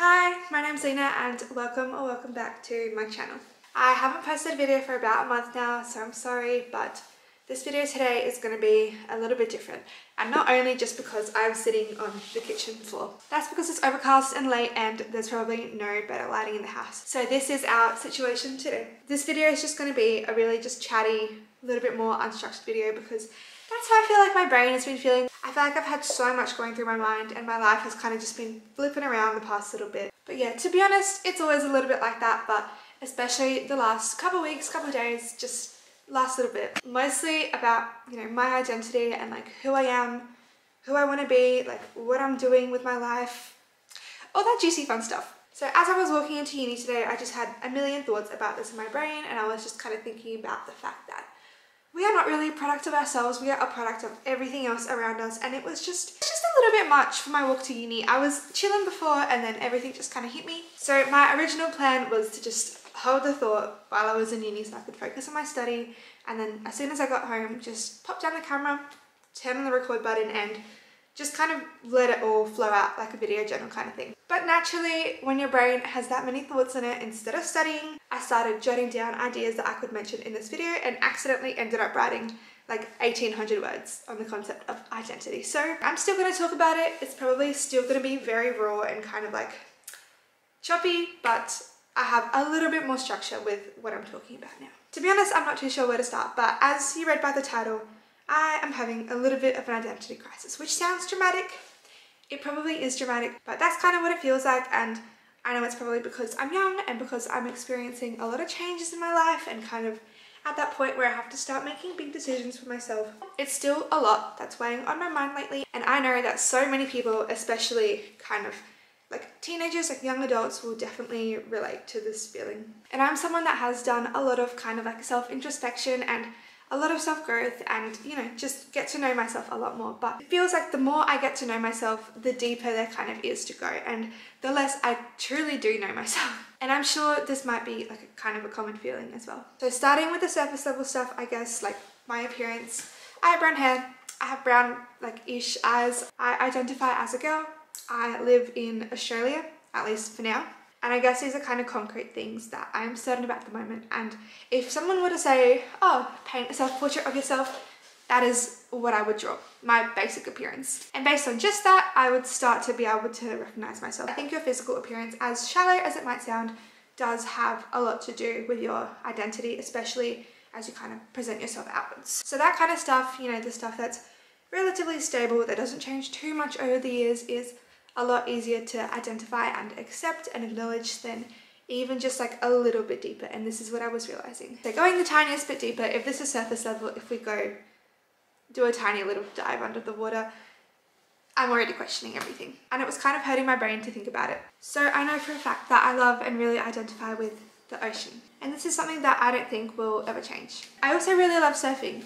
Hi, my name's Leena and welcome back to my channel. I haven't posted a video for about a month now, so I'm sorry, but this video today is going to be a little bit different. And not only just because I'm sitting on the kitchen floor. That's because it's overcast and late and there's probably no better lighting in the house. So this is our situation today. This video is just going to be a really just chatty, a little bit more unstructured video because that's how I feel like my brain has been feeling. I feel like I've had so much going through my mind and my life has kind of just been flipping around the past little bit. But yeah, to be honest, it's always a little bit like that, but especially the last couple of weeks, couple of days, just last little bit. Mostly about, my identity and like who I am, who I want to be, like what I'm doing with my life, all that juicy fun stuff. So as I was walking into uni today, I just had a million thoughts about this in my brain, and I was just kind of thinking about the fact that we are not really a product of ourselves, we are a product of everything else around us, and it's just a little bit much for my walk to uni. I was chilling before and then everything just kind of hit me. So my original plan was to just hold the thought while I was in uni so I could focus on my study, and then as soon as I got home, just pop down the camera, turn on the record button and just kind of let it all flow out like a video journal kind of thing. But naturally, when your brain has that many thoughts in it, instead of studying, I started jotting down ideas that I could mention in this video and accidentally ended up writing like 1800 words on the concept of identity. So I'm still going to talk about it. It's probably still going to be very raw and kind of like choppy, but I have a little bit more structure with what I'm talking about now. To be honest, I'm not too sure where to start, but as you read by the title, I am having a little bit of an identity crisis, which sounds dramatic. It probably is dramatic, but that's kind of what it feels like, and I know it's probably because I'm young and because I'm experiencing a lot of changes in my life and kind of at that point where I have to start making big decisions for myself. It's still a lot that's weighing on my mind lately, and I know that so many people, especially kind of like teenagers, like young adults, will definitely relate to this feeling. And I'm someone that has done a lot of kind of like self-introspection and a lot of self-growth and, just get to know myself a lot more. But it feels like the more I get to know myself, the deeper there kind of is to go and the less I truly do know myself. And I'm sure this might be like a kind of a common feeling as well. So starting with the surface level stuff, I guess, like my appearance. I have brown hair, I have brown like-ish eyes. I identify as a girl. I live in Australia, at least for now. And I guess these are kind of concrete things that I'm certain about at the moment. And if someone were to say, oh, paint a self-portrait of yourself, that is what I would draw, my basic appearance. And based on just that, I would start to be able to recognize myself. I think your physical appearance, as shallow as it might sound, does have a lot to do with your identity, especially as you kind of present yourself outwards. So that kind of stuff, the stuff that's relatively stable, that doesn't change too much over the years, is a lot easier to identify and accept and acknowledge than even just like a little bit deeper. And this is what I was realizing. So going the tiniest bit deeper, if this is surface level, if we go do a tiny little dive under the water, I'm already questioning everything. And it was kind of hurting my brain to think about it. So I know for a fact that I love and really identify with the ocean. And this is something that I don't think will ever change. I also really love surfing,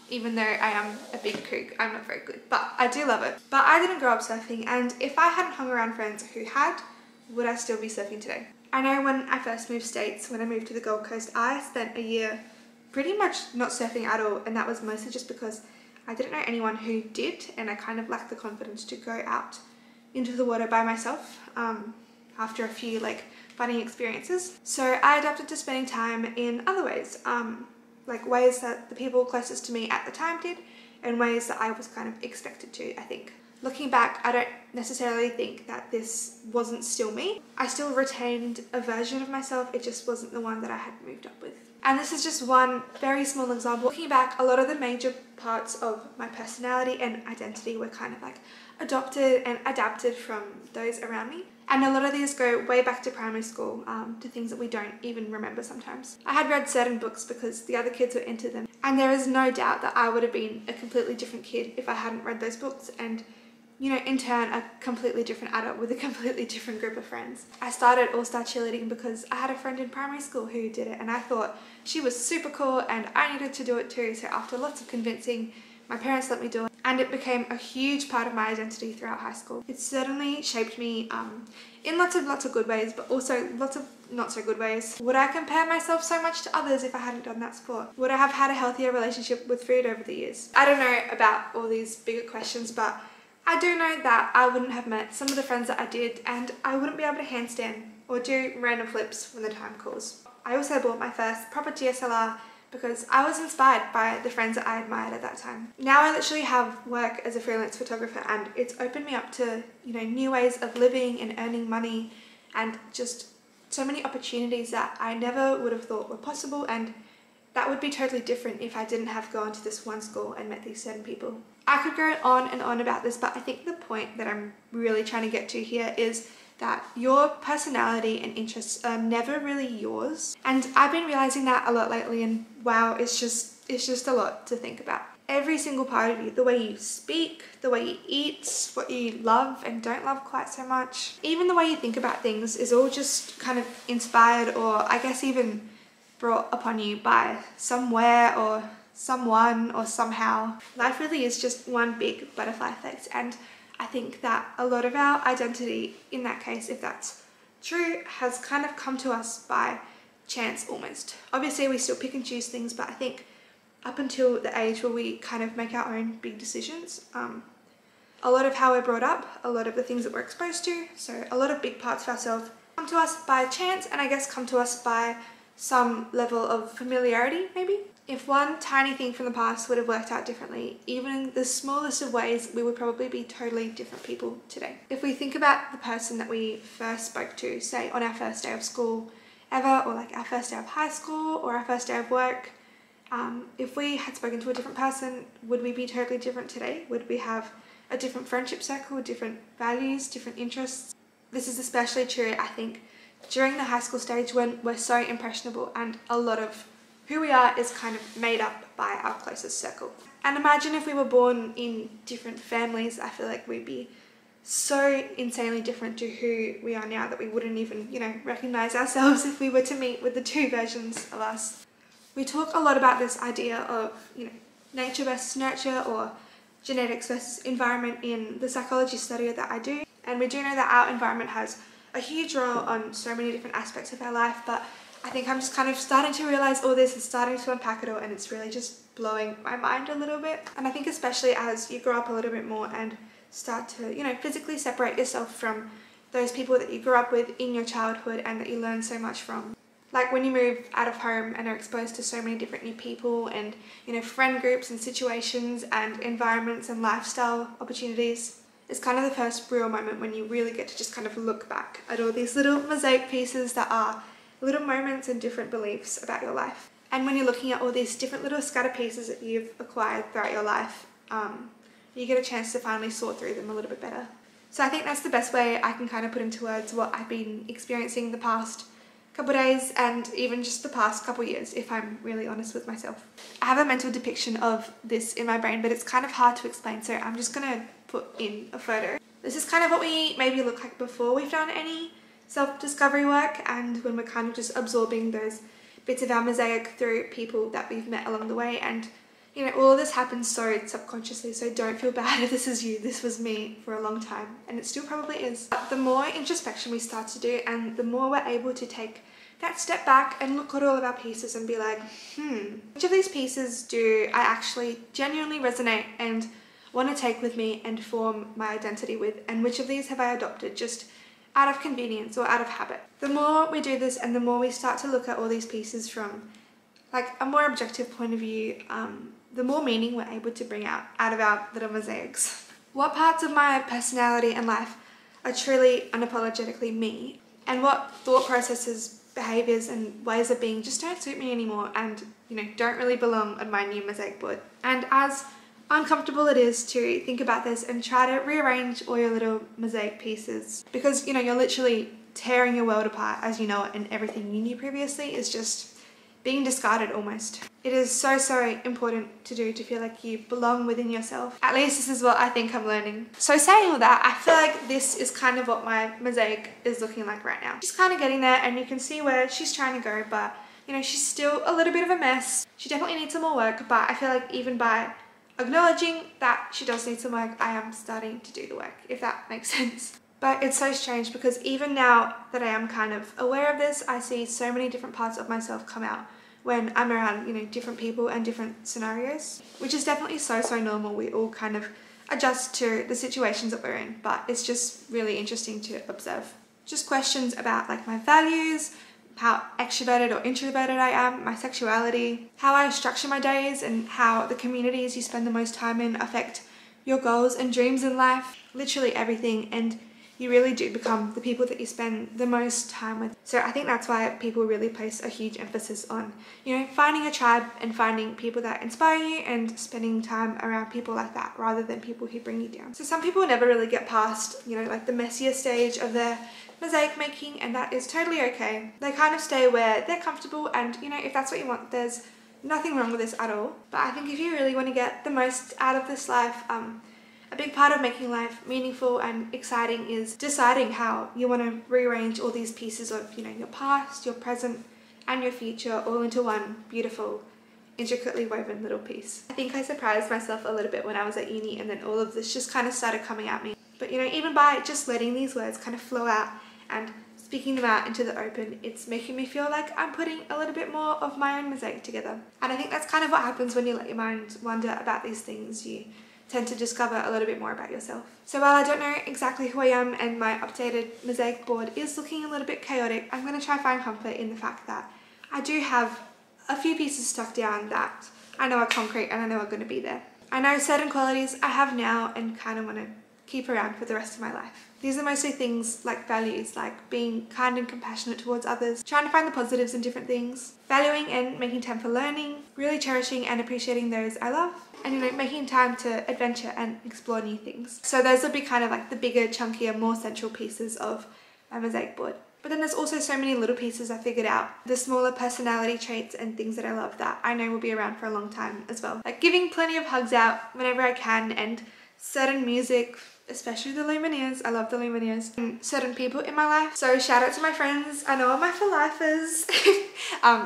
even though I am a big kook, I'm not very good, but I do love it. But I didn't grow up surfing, and if I hadn't hung around friends who had, would I still be surfing today? I know when I first moved states, when I moved to the Gold Coast, I spent a year pretty much not surfing at all, and that was mostly just because I didn't know anyone who did, and I kind of lacked the confidence to go out into the water by myself after a few funny experiences. So I adapted to spending time in other ways, like ways that the people closest to me at the time did and ways that I was kind of expected to, I think. Looking back, I don't necessarily think that this wasn't still me. I still retained a version of myself, it just wasn't the one that I had moved up with. And this is just one very small example. Looking back, a lot of the major parts of my personality and identity were kind of like adopted and adapted from those around me. And a lot of these go way back to primary school, to things that we don't even remember sometimes. I had read certain books because the other kids were into them, and there is no doubt that I would have been a completely different kid if I hadn't read those books, and in turn a completely different adult with a completely different group of friends. I started all-star cheerleading because I had a friend in primary school who did it, and I thought she was super cool and I needed to do it too. So after lots of convincing, my parents let me do it, and it became a huge part of my identity throughout high school. It certainly shaped me in lots of good ways, but also lots of not so good ways. Would I compare myself so much to others if I hadn't done that sport? Would I have had a healthier relationship with food over the years? I don't know about all these bigger questions, but I do know that I wouldn't have met some of the friends that I did, and I wouldn't be able to handstand or do random flips when the time calls. I also bought my first proper DSLR because I was inspired by the friends that I admired at that time. Now I literally have work as a freelance photographer, and it's opened me up to, you know, new ways of living and earning money, and just so many opportunities that I never would have thought were possible, and that would be totally different if I didn't have gone to this one school and met these certain people. I could go on and on about this, but I think the point that I'm really trying to get to here is that your personality and interests are never really yours. And I've been realizing that a lot lately, and wow, it's just a lot to think about. Every single part of you, the way you speak, the way you eat, what you love and don't love quite so much, even the way you think about things is all just kind of inspired, or I guess even brought upon you by somewhere or someone or somehow. Life really is just one big butterfly effect, and I think that a lot of our identity in that case, if that's true, has kind of come to us by chance almost. Obviously we still pick and choose things, but I think up until the age where we kind of make our own big decisions, a lot of how we're brought up, a lot of the things that we're exposed to, so a lot of big parts of ourselves come to us by chance, and I guess come to us by some level of familiarity maybe. If one tiny thing from the past would have worked out differently, even in the smallest of ways, we would probably be totally different people today. If we think about the person that we first spoke to, say on our first day of school ever, or like our first day of high school or our first day of work, if we had spoken to a different person, would we be totally different today? Would we have a different friendship circle, different values, different interests? This is especially true, I think, during the high school stage when we're so impressionable and a lot of who we are is kind of made up by our closest circle. And imagine if we were born in different families, I feel like we'd be so insanely different to who we are now that we wouldn't even, you know, recognize ourselves if we were to meet with the two versions of us. We talk a lot about this idea of, you know, nature versus nurture, or genetics versus environment in the psychology study that I do. And we do know that our environment has a huge role on so many different aspects of our life, but I think I'm just kind of starting to realize all this and starting to unpack it all, and it's really just blowing my mind a little bit. And I think especially as you grow up a little bit more and start to, you know, physically separate yourself from those people that you grew up with in your childhood and that you learn so much from. Like when you move out of home and are exposed to so many different new people and, you know, friend groups and situations and environments and lifestyle opportunities, it's kind of the first real moment when you really get to just kind of look back at all these little mosaic pieces that are little moments and different beliefs about your life. And when you're looking at all these different little scatter pieces that you've acquired throughout your life, you get a chance to finally sort through them a little bit better. So I think that's the best way I can kind of put into words what I've been experiencing the past couple days, and even just the past couple years, if I'm really honest with myself. I have a mental depiction of this in my brain, but it's kind of hard to explain, so I'm just gonna put in a photo. This is kind of what we maybe look like before we've done any self-discovery work, and when we're kind of just absorbing those bits of our mosaic through people that we've met along the way. And you know, all of this happens so subconsciously, so don't feel bad if this is you. This was me for a long time, and it still probably is. But the more introspection we start to do, and the more we're able to take that step back and look at all of our pieces and be like, which of these pieces do I actually genuinely resonate and want to take with me and form my identity with, and which of these have I adopted just out of convenience or out of habit? The more we do this, and the more we start to look at all these pieces from like a more objective point of view, the more meaning we're able to bring out of our little mosaics. What parts of my personality and life are truly unapologetically me, and what thought processes, behaviours and ways of being just don't suit me anymore and, you know, don't really belong on my new mosaic board. And as uncomfortable it is to think about this and try to rearrange all your little mosaic pieces, because, you know, you're literally tearing your world apart as you know it, and everything you knew previously is just being discarded almost. It is so important to do to feel like you belong within yourself. At least this is what I think I'm learning. So saying all that, I feel like this is kind of what my mosaic is looking like right now. She's kind of getting there, and you can see where she's trying to go, but you know, she's still a little bit of a mess. She definitely needs some more work, but I feel like even by acknowledging that she does need some work, I am starting to do the work, if that makes sense. But it's so strange because even now that I am kind of aware of this, I see so many different parts of myself come out when I'm around, you know, different people and different scenarios, which is definitely so normal. We all kind of adjust to the situations that we're in, but it's just really interesting to observe. Just questions about like my values, how extroverted or introverted I am, my sexuality, how I structure my days, and how the communities you spend the most time in affect your goals and dreams in life. Literally everything, and you really do become the people that you spend the most time with. So I think that's why people really place a huge emphasis on, you know, finding a tribe and finding people that inspire you and spending time around people like that rather than people who bring you down. So some people never really get past, you know, like the messier stage of their mosaic making, and that is totally okay. They kind of stay where they're comfortable, and you know, if that's what you want, there's nothing wrong with this at all. But I think if you really want to get the most out of this life, a big part of making life meaningful and exciting is deciding how you want to rearrange all these pieces of, you know, your past, your present, and your future all into one beautiful, intricately woven little piece. I think I surprised myself a little bit when I was at uni, and then all of this just kind of started coming at me. But you know, even by just letting these words kind of flow out and speaking them out into the open, it's making me feel like I'm putting a little bit more of my own mosaic together. And I think that's kind of what happens when you let your mind wander about these things. You tend to discover a little bit more about yourself. So while I don't know exactly who I am and my updated mosaic board is looking a little bit chaotic, I'm going to try to find comfort in the fact that I do have a few pieces stuck down that I know are concrete and I know are going to be there. I know certain qualities I have now and kind of want to keep around for the rest of my life. These are mostly things like values, like being kind and compassionate towards others, trying to find the positives in different things, valuing and making time for learning, really cherishing and appreciating those I love, and you know, making time to adventure and explore new things. So those will be kind of like the bigger, chunkier, more central pieces of my mosaic board. But then there's also so many little pieces I figured out, the smaller personality traits and things that I love that I know will be around for a long time as well. Like giving plenty of hugs out whenever I can, and certain music, especially the Lumineers. I love the Lumineers. And certain people in my life. So shout out to my friends. I know all my for-lifers.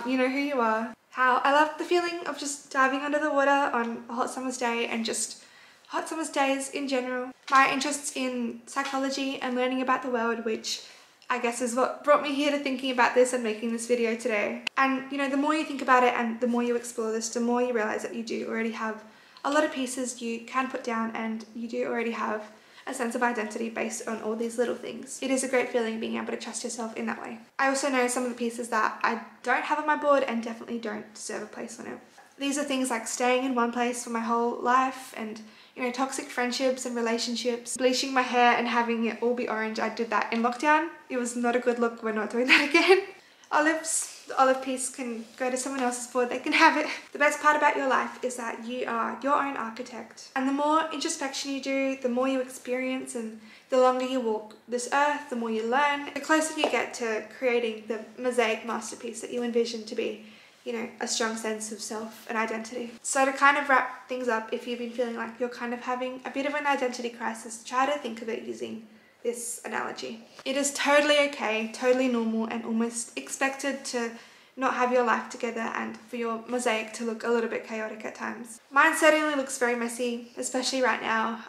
You know who you are. How I love the feeling of just diving under the water on a hot summer's day, and just hot summer's days in general. My interests in psychology and learning about the world, which I guess is what brought me here to thinking about this and making this video today. And you know, the more you think about it and the more you explore this, the more you realize that you do already have a lot of pieces you can put down, and you do already have a sense of identity based on all these little things. It is a great feeling being able to trust yourself in that way. I also know some of the pieces that I don't have on my board and definitely don't deserve a place on it. These are things like staying in one place for my whole life, and you know, toxic friendships and relationships, bleaching my hair and having it all be orange. I did that in lockdown. It was not a good look. We're not doing that again. Olives, the olive piece can go to someone else's board. They can have it. The best part about your life is that you are your own architect. And the more introspection you do, the more you experience, and the longer you walk this earth, the more you learn, the closer you get to creating the mosaic masterpiece that you envision to be, you know, a strong sense of self and identity. So to kind of wrap things up, if you've been feeling like you're kind of having a bit of an identity crisis, try to think of it using this analogy. It is totally okay, totally normal, and almost expected to not have your life together and for your mosaic to look a little bit chaotic at times. Mine certainly looks very messy, especially right now,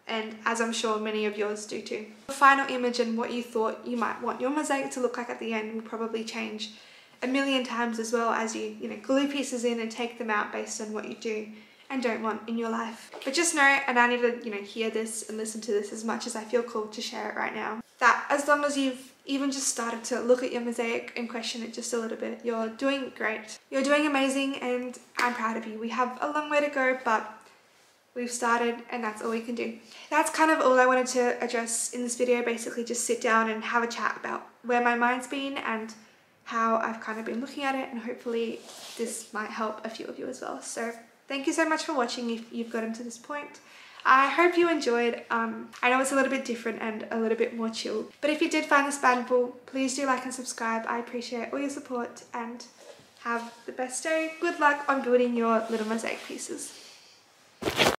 and as I'm sure many of yours do too. The final image and what you thought you might want your mosaic to look like at the end will probably change a million times, as well as you know, glue pieces in and take them out based on what you do and don't want in your life. But just know, and I need to, you know, hear this and listen to this as much as I feel called to share it right now, that as long as you've even just started to look at your mosaic and question it just a little bit, you're doing great. You're doing amazing, and I'm proud of you. We have a long way to go, but we've started, and that's all we can do. That's kind of all I wanted to address in this video. Basically just sit down and have a chat about where my mind's been and how I've kind of been looking at it, and hopefully this might help a few of you as well. So thank you so much for watching if you've gotten to this point. I hope you enjoyed. I know it's a little bit different and a little bit more chill, but if you did find this valuable, please do like and subscribe. I appreciate all your support, and have the best day. Good luck on building your little mosaic pieces.